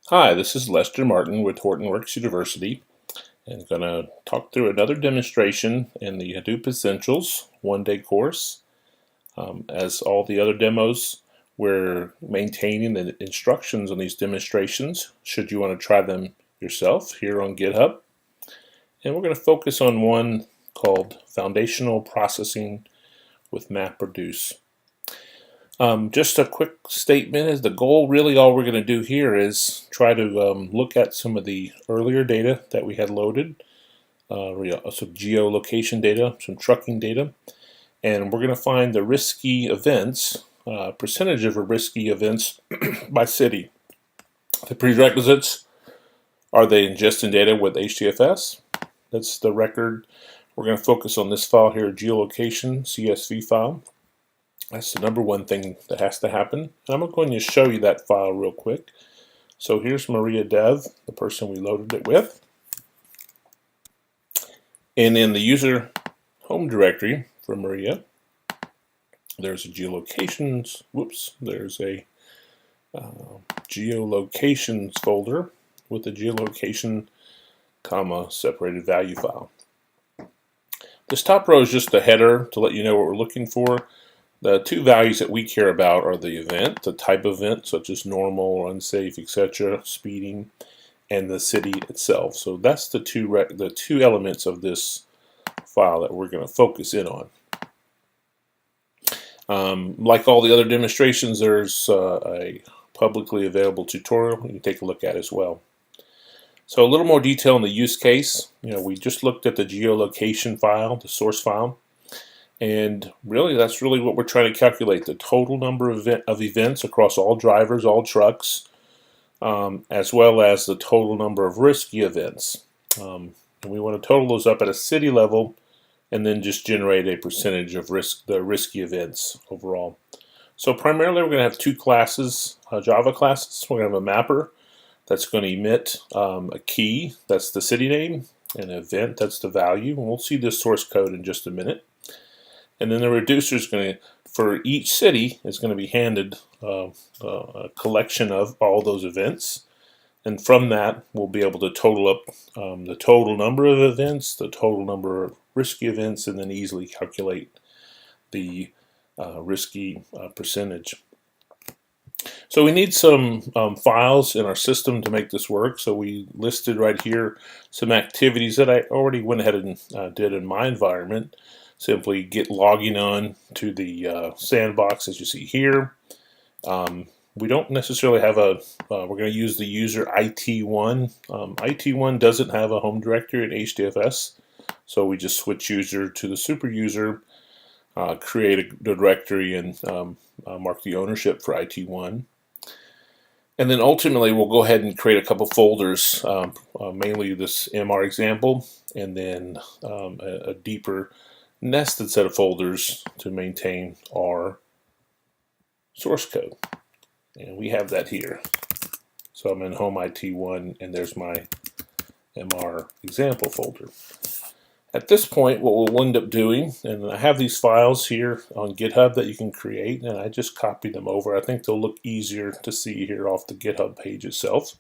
Hi, this is Lester Martin with Hortonworks University, and I'm going to talk through another demonstration in the Hadoop Essentials one-day course. As all the other demos, we're maintaining the instructions on these demonstrations should you want to try them yourself here on GitHub. And we're going to focus on one called Foundational Processing with MapReduce. Just a quick statement is the goal. Really, all we're going to do here is try to look at some of the earlier data that we had loaded, some geolocation data, some trucking data, and we're going to find the risky events, percentage of risky events by city. The prerequisites are they ingesting data with HDFS? That's the record. We're going to focus on this file here, geolocation CSV file. That's the number one thing that has to happen. And I'm going to show you that file real quick. So here's Maria Dev, the person we loaded it with. And in the user home directory for Maria, there's a geolocations, there's a geolocations folder with the geolocation, comma, separated value file. This top row is just a header to let you know what we're looking for. The two values that we care about are the event, the type of event, such as normal, unsafe, etc., speeding, and the city itself. So that's the two elements of this file that we're going to focus in on. Like all the other demonstrations, there's a publicly available tutorial you can take a look at as well. So a little more detail in the use case. We just looked at the geolocation file, the source file. And really, that's really what we're trying to calculate, the total number of events across all drivers, all trucks, as well as the total number of risky events. And we want to total those up at a city level and then just generate a percentage of the risky events overall. So primarily, we're going to have two classes, Java classes. We're going to have a mapper that's going to emit a key, that's the city name, and an event, that's the value. And we'll see this source code in just a minute. And then the reducer is going to, for each city, is going to be handed a collection of all those events. And from that, we'll be able to total up the total number of events, the total number of risky events, and then easily calculate the risky percentage. So we need some files in our system to make this work. So we listed right here some activities that I already went ahead and did in my environment. Simply get logging on to the sandbox as you see here. We don't necessarily have we're going to use the user IT1. IT1 doesn't have a home directory in HDFS, so we just switch user to the super user, create a directory, and mark the ownership for IT1. And then ultimately, we'll go ahead and create a couple folders, mainly this MR example, and then a deeper nested set of folders to maintain our source code. And we have that here. So I'm in home IT1 and there's my MR example folder. At this point, what we'll end up doing, and I have these files here on GitHub that you can create, and I just copied them over. I think they'll look easier to see here off the GitHub page itself.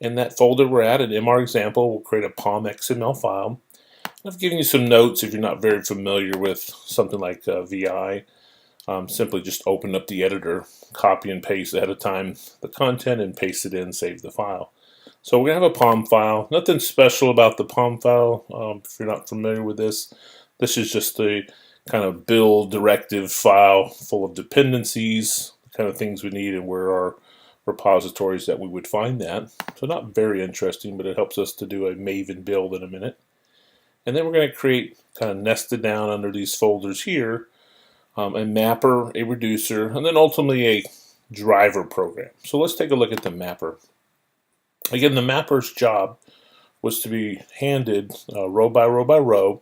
In that folder we're at MR example, we'll create a POM XML file. I've given you some notes if you're not very familiar with something like VI. Simply just open up the editor, copy and paste ahead of time the content, and paste it in, save the file. So we're going to have a POM file. Nothing special about the POM file. If you're not familiar with this is just a kind of build directive file full of dependencies, the kind of things we need, and where our repositories that we would find that. So not very interesting, but it helps us to do a Maven build in a minute. And then we're going to create, kind of nested down under these folders here, a mapper, a reducer, and then ultimately a driver program. So let's take a look at the mapper. Again, the mapper's job was to be handed row by row by row,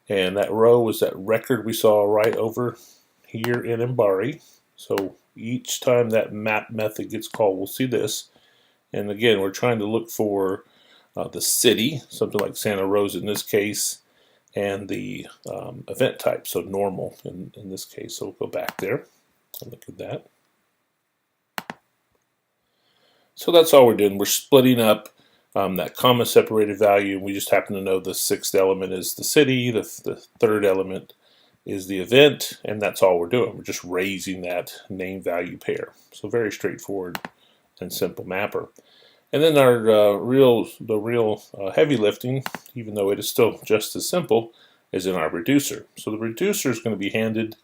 and that row was that record we saw right over here in Embari. So each time that map method gets called, we'll see this. And again, we're trying to look for the city, something like Santa Rosa in this case, and the event type, so normal in this case. So we'll go back there and look at that. So that's all we're doing. We're splitting up that comma separated value. We just happen to know the sixth element is the city, the third element is the event, and that's all we're doing. We're just raising that name value pair. So very straightforward and simple mapper. And then our real heavy lifting, even though it is still just as simple, is in our reducer. So the reducer is going to be handed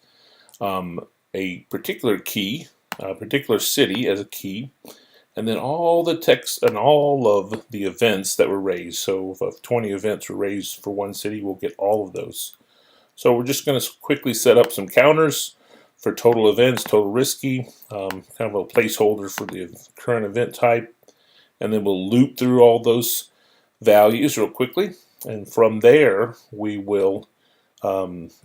a particular key, a particular city as a key, and then all the text and all of the events that were raised. So if 20 events were raised for one city, we'll get all of those. So we're just going to quickly set up some counters for total events, total risky, kind of a placeholder for the current event type, and then we'll loop through all those values real quickly, and from there we will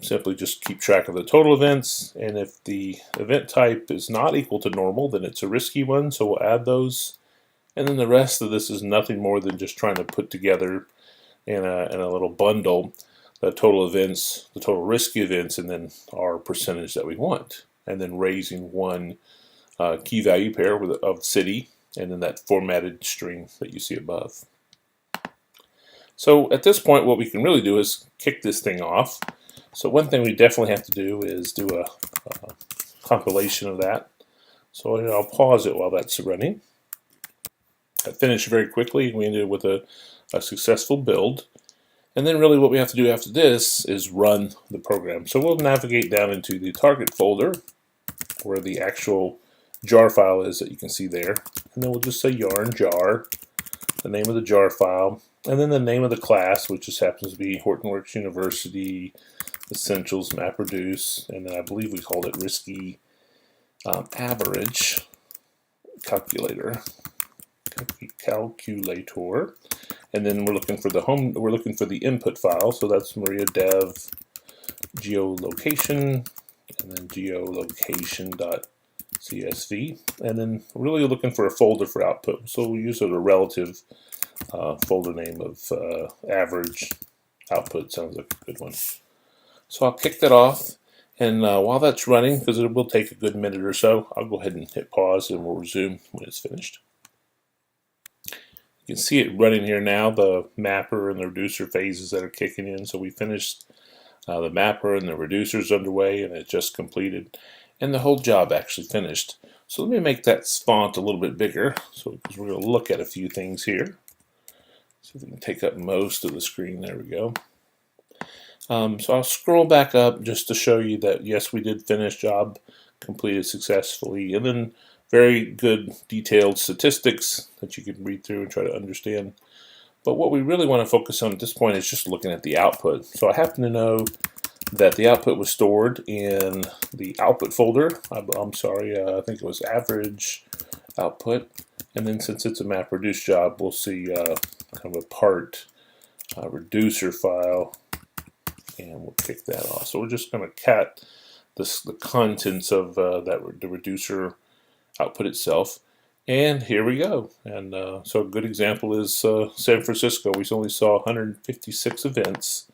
simply just keep track of the total events, and if the event type is not equal to normal, then it's a risky one, so we'll add those, and then the rest of this is nothing more than just trying to put together in a little bundle the total events, the total risky events, and then our percentage that we want, and then raising one key value pair of city, and then that formatted string that you see above. So at this point, what we can really do is kick this thing off. So one thing we definitely have to do is do a compilation of that. So I'll pause it while that's running. I finished very quickly. We ended with a successful build. And then really what we have to do after this is run the program. So we'll navigate down into the target folder where the actual jar file is that you can see there. And then we'll just say yarn jar, the name of the jar file, and then the name of the class, which just happens to be Hortonworks University Essentials MapReduce, and then I believe we called it Risky Average Calculator. And then we're looking for the input file, so that's Maria Dev geolocation, and then geolocation.csv, and then we're really looking for a folder for output. So we'll use a relative folder name of average output. Sounds like a good one. So I'll kick that off, and while that's running, because it will take a good minute or so, I'll go ahead and hit pause and we'll resume when it's finished. You can see it running here now, the mapper and the reducer phases that are kicking in. So we finished the mapper and the reducer's underway, and it just completed, and the whole job actually finished. So let me make that font a little bit bigger, so because we're going to look at a few things here. See if we can take up most of the screen. There we go. So I'll scroll back up just to show you that yes, we did finish, job completed successfully, and then very good detailed statistics that you can read through and try to understand. But what we really want to focus on at this point is just looking at the output. So I happen to know that the output was stored in the output folder. I'm sorry, I think it was average output. And then since it's a MapReduce job, we'll see kind of a part reducer file, and we'll kick that off. So we're just going to cat the contents of the reducer output itself, and here we go. And so a good example is San Francisco. We only saw 156 events,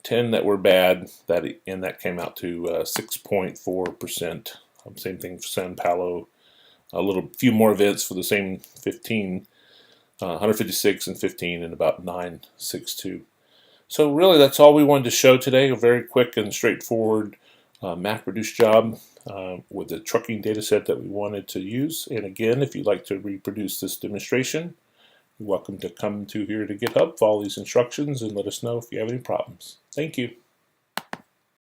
10 that were bad, and that came out to 6.4%. Same thing for San Paulo, a few more events for the same 15, 156 and 15, and about 962. So really that's all we wanted to show today, a very quick and straightforward MapReduce job with the trucking data set that we wanted to use. And again, if you'd like to reproduce this demonstration, you're welcome to come to here to GitHub, follow these instructions, and let us know if you have any problems. Thank you.